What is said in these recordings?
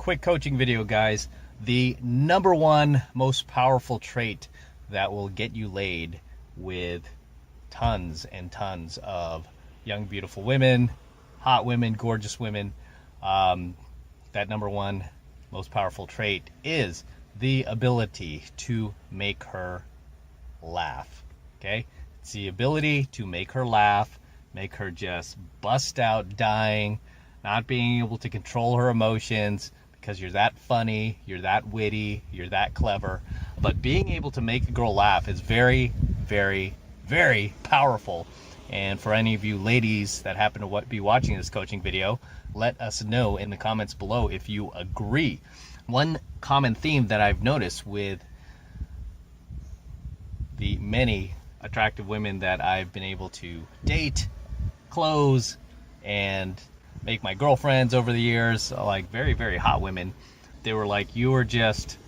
quick coaching video, guys. The number one most powerful trait that will get you laid with tons and tons of young, beautiful women, hot women, gorgeous women. That number one most powerful trait is the ability to make her laugh. Okay? It's the ability to make her laugh, make her just bust out dying, not being able to control her emotions because you're that funny, you're that witty, you're that clever. But being able to make a girl laugh is very, very, very powerful. And for any of you ladies that happen to be watching this coaching video, let us know in the comments below if you agree. One common theme that I've noticed with the many attractive women that I've been able to date, close, and make my girlfriends over the years, like very, very hot women, they were like, you were just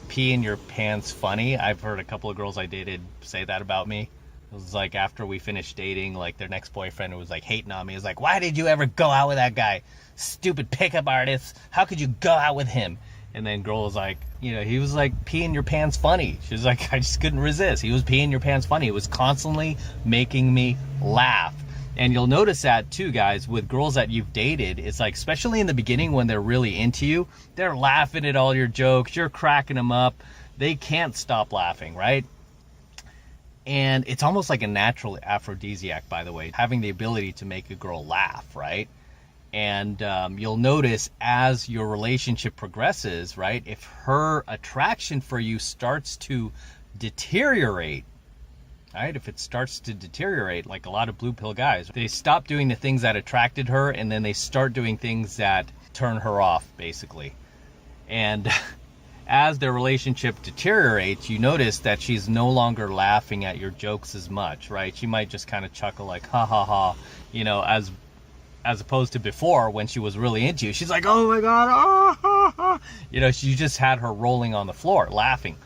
peeing your pants funny. I've heard a couple of girls I dated say that about me. It was like after we finished dating, like their next boyfriend was like hating on me. It was like, why did you ever go out with that guy? Stupid pickup artist. How could you go out with him? And then girl was like, you know, he was like peeing your pants funny. She was like, I just couldn't resist. He was peeing your pants funny. It was constantly making me laugh. And you'll notice that too, guys, with girls that you've dated. It's like, especially in the beginning when they're really into you, they're laughing at all your jokes. You're cracking them up. They can't stop laughing, right? And it's almost like a natural aphrodisiac, by the way, having the ability to make a girl laugh, right? And you'll notice as your relationship progresses, right, if her attraction for you starts to deteriorate, right, if it starts to deteriorate, like a lot of blue pill guys, they stop doing the things that attracted her and then they start doing things that turn her off, basically. And as their relationship deteriorates, you notice that she's no longer laughing at your jokes as much, right? She might just kind of chuckle like, ha ha ha, you know, as opposed to before when she was really into you. She's like, oh my God, ah, ha, ha. You know, she just had her rolling on the floor, laughing,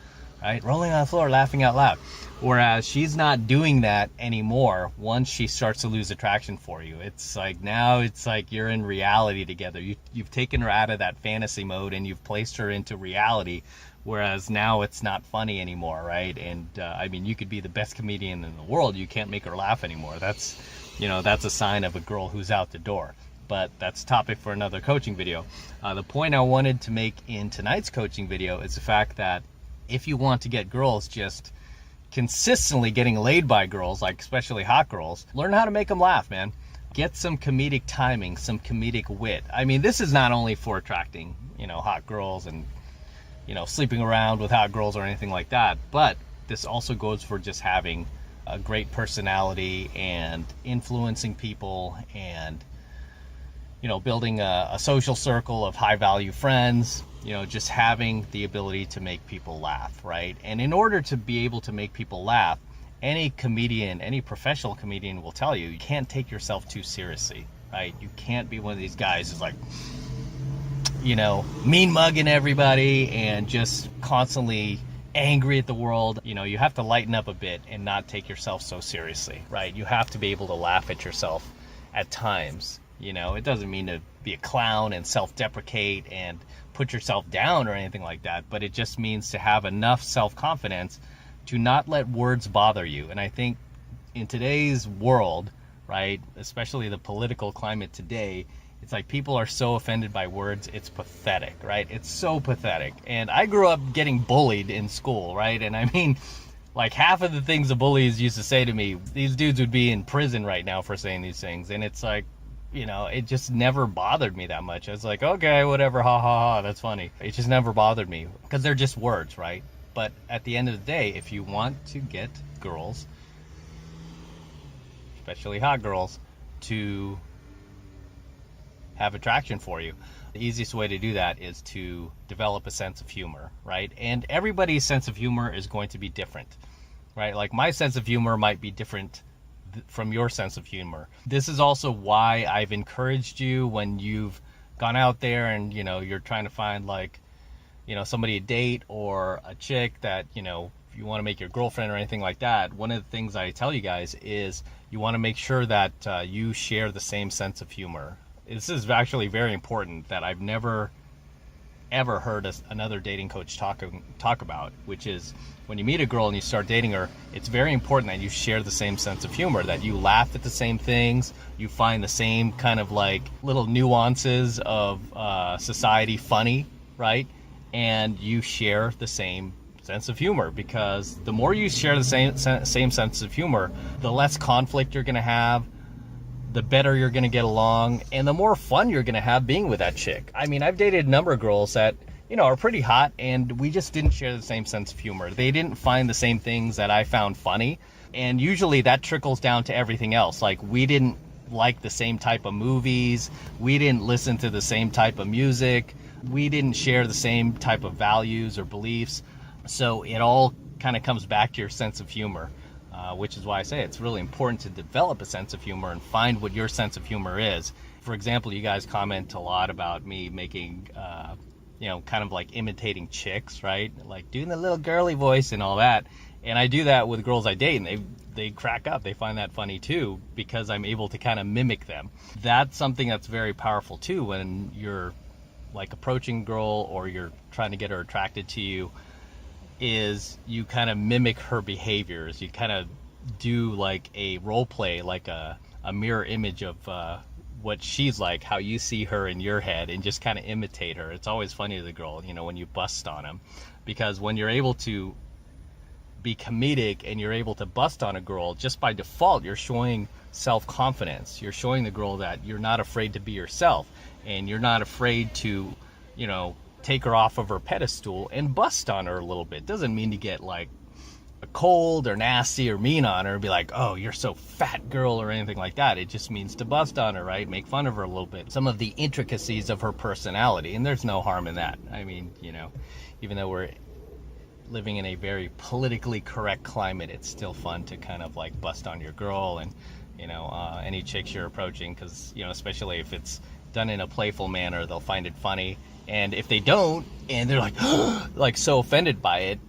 right? Rolling on the floor, laughing out loud. Whereas she's not doing that anymore once she starts to lose attraction for you. It's like now it's like you're in reality together. You've taken her out of that fantasy mode and you've placed her into reality. Whereas now it's not funny anymore, right? And I mean, you could be the best comedian in the world. You can't make her laugh anymore. That's, you know, that's a sign of a girl who's out the door. But that's a topic for another coaching video. The point I wanted to make in tonight's coaching video is the fact that if you want to get girls just consistently getting laid by girls, like especially hot girls, learn how to make them laugh, man. Get some comedic timing, some comedic wit. I mean, this is not only for attracting, you know, hot girls and, you know, sleeping around with hot girls or anything like that, but this also goes for just having a great personality and influencing people and, you know, building a social circle of high value friends, you know, just having the ability to make people laugh, right? And in order to be able to make people laugh, any comedian, any professional comedian will tell you, you can't take yourself too seriously, right? You can't be one of these guys who's like, you know, mean mugging everybody and just constantly angry at the world. You know, you have to lighten up a bit and not take yourself so seriously, right? You have to be able to laugh at yourself at times. You know, it doesn't mean to be a clown and self-deprecate and put yourself down or anything like that, but it just means to have enough self-confidence to not let words bother you. And I think in today's world, right, especially the political climate today, it's like people are so offended by words, it's pathetic, right? It's so pathetic. And I grew up getting bullied in school, right? And I mean, like half of the things the bullies used to say to me, these dudes would be in prison right now for saying these things. And it's like, you know, it just never bothered me that much. I was like, okay, whatever, ha ha ha, that's funny. It just never bothered me because they're just words, right? But at the end of the day, if you want to get girls, especially hot girls, to have attraction for you, the easiest way to do that is to develop a sense of humor, right? And everybody's sense of humor is going to be different, right? Like my sense of humor might be different from your sense of humor. This is also why I've encouraged you when you've gone out there and, you know, you're trying to find like, you know, somebody to date or a chick that, you know, if you want to make your girlfriend or anything like that. One of the things I tell you guys is you want to make sure that you share the same sense of humor. This is actually very important, that I've never ever heard another dating coach talk about, which is when you meet a girl and you start dating her, it's very important that you share the same sense of humor, that you laugh at the same things, you find the same kind of like little nuances of society funny, right? And you share the same sense of humor, because the more you share the same sense of humor, the less conflict you're going to have, the better you're going to get along, and the more fun you're going to have being with that chick. I mean, I've dated a number of girls that, you know, are pretty hot, and we just didn't share the same sense of humor. They didn't find the same things that I found funny, and usually that trickles down to everything else. Like, we didn't like the same type of movies, we didn't listen to the same type of music, we didn't share the same type of values or beliefs. So it all kind of comes back to your sense of humor. Which is why I say it's really important to develop a sense of humor and find what your sense of humor is. For example, you guys comment a lot about me making, you know, kind of like imitating chicks, right? Like doing the little girly voice and all that. And I do that with girls I date, and they crack up. They find that funny too, because I'm able to kind of mimic them. That's something that's very powerful too when you're like approaching a girl or you're trying to get her attracted to you, is you kind of mimic her behaviors. You kind of do like a role play, like a mirror image of what she's like, how you see her in your head, and just kind of imitate her. It's always funny to the girl, you know, when you bust on them, because when you're able to be comedic and you're able to bust on a girl, just by default, you're showing self-confidence. You're showing the girl that you're not afraid to be yourself, and you're not afraid to, you know, take her off of her pedestal and bust on her a little bit. Doesn't mean to get like cold or nasty or mean on her and be like, oh, you're so fat, girl, or anything like that. It just means to bust on her, right? Make fun of her a little bit. Some of the intricacies of her personality, and there's no harm in that. I mean, you know, even though we're living in a very politically correct climate, it's still fun to kind of like bust on your girl and, you know, any chicks you're approaching, because, you know, especially if it's done in a playful manner, they'll find it funny. And if they don't, and they're like, like so offended by it,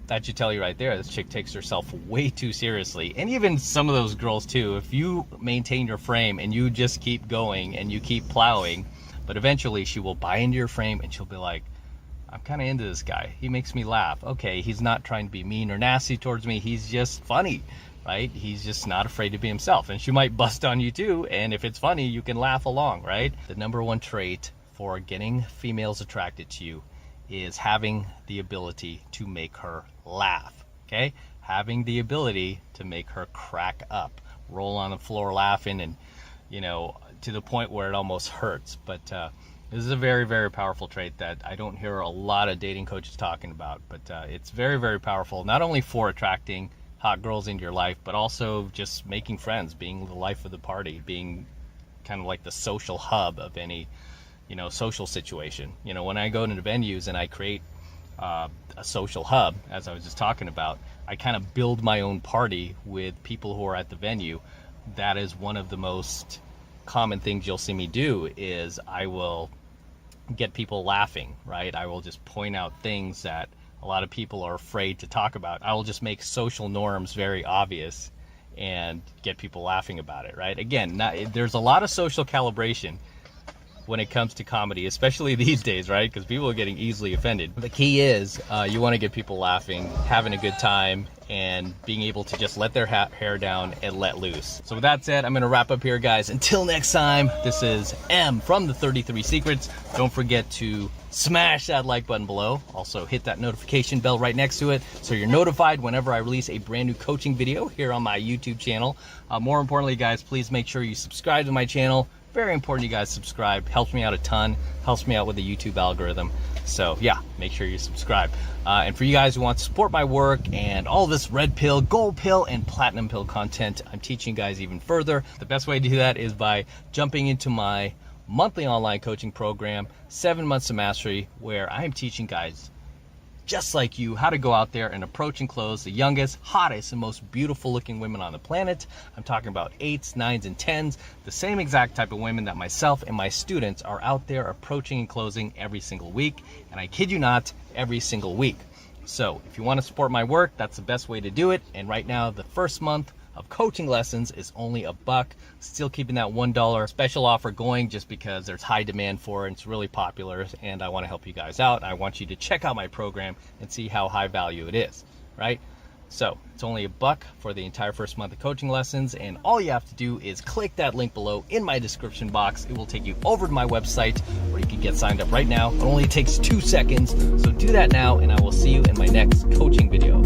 that should tell you right there, this chick takes herself way too seriously. And even some of those girls too, if you maintain your frame and you just keep going and you keep plowing, but eventually she will buy into your frame and she'll be like, I'm kind of into this guy. He makes me laugh. Okay, he's not trying to be mean or nasty towards me. He's just funny, right? He's just not afraid to be himself. And she might bust on you too. And if it's funny, you can laugh along, right? The number one trait for getting females attracted to you is having the ability to make her laugh, okay? Having the ability to make her crack up, roll on the floor laughing, and, you know, to the point where it almost hurts. But this is a very, very powerful trait that I don't hear a lot of dating coaches talking about, but it's very, very powerful, not only for attracting hot girls into your life, but also just making friends, being the life of the party, being kind of like the social hub of any, you know, social situation. You know, when I go into venues and I create a social hub, as I was just talking about, I kind of build my own party with people who are at the venue. That is one of the most common things you'll see me do, is I will get people laughing, right? I will just point out things that a lot of people are afraid to talk about. I will just make social norms very obvious and get people laughing about it, right? Again, there's a lot of social calibration when it comes to comedy, especially these days, right? Because people are getting easily offended. The key is you want to get people laughing, having a good time, and being able to just let their hair down and let loose. So with that said, I'm going to wrap up here, guys. Until next time, this is M from the 33 Secrets. Don't forget to smash that like button below. Also hit that notification bell right next to it so you're notified whenever I release a brand new coaching video here on my YouTube channel. More importantly, guys, please make sure you subscribe to my channel. Very important you guys subscribe. Helps me out a ton. Helps me out with the YouTube algorithm. So yeah, make sure you subscribe. And for you guys who want to support my work and all this red pill, gold pill, and platinum pill content I'm teaching you guys even further, the best way to do that is by jumping into my monthly online coaching program, 7 Months of Mastery, where I am teaching guys just like you how to go out there and approach and close the youngest, hottest, and most beautiful looking women on the planet. I'm talking about 8s, 9s, and 10s, the same exact type of women that myself and my students are out there approaching and closing every single week. And I kid you not, every single week. So if you want to support my work, that's the best way to do it. And right now, the first month of coaching lessons is only $1. Still keeping that $1 special offer going just because there's high demand for it. It's really popular and I want to help you guys out. I want you to check out my program and see how high value it is, right? So it's only $1 for the entire first month of coaching lessons, and all you have to do is click that link below in my description box. It will take you over to my website where you can get signed up right now. It only takes 2 seconds, so do that now, and I will see you in my next coaching video.